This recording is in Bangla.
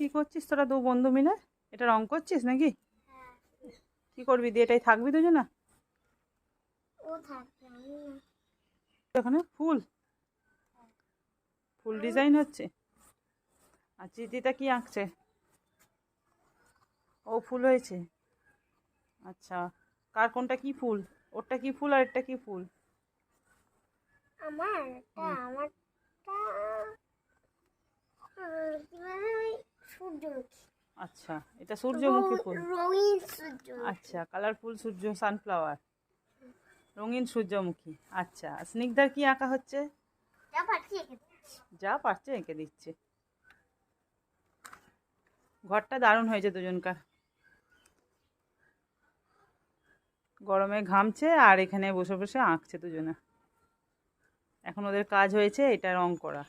কি করছিস তোরা দু বন্ধু মিলে? এটা রং করছিস নাকি? কি করবি দিয়ে? এটাই থাকবি দুজনা? এখানে ফুল ফুল ডিজাইন হচ্ছে। আর চিঠিটা কি আঁকছে? ও ফুল হয়েছে। আচ্ছা, কার কোনটা কি ফুল? ওরটা কি ফুল আর এটা কি ফুল? আমারটা সূর্যমুখী। আচ্ছা, এটা সূর্যমুখী ফুল। রঙিন সূর্যমুখী। আচ্ছা, কালারফুল সূর্য, সানফ্লাওয়ার, রঙিন সূর্যমুখী। আচ্ছা, স্নিগ্ধার কি আঁকা হচ্ছে? যা পারছে এঁকে দিচ্ছে। ঘরটা দারুণ হয়েছে দুজনকার। গরমে ঘামছে আর এখানে বসে বসে আঁকছে দুজনে। এখন ওদের কাজ হয়েছে এটা রং করা।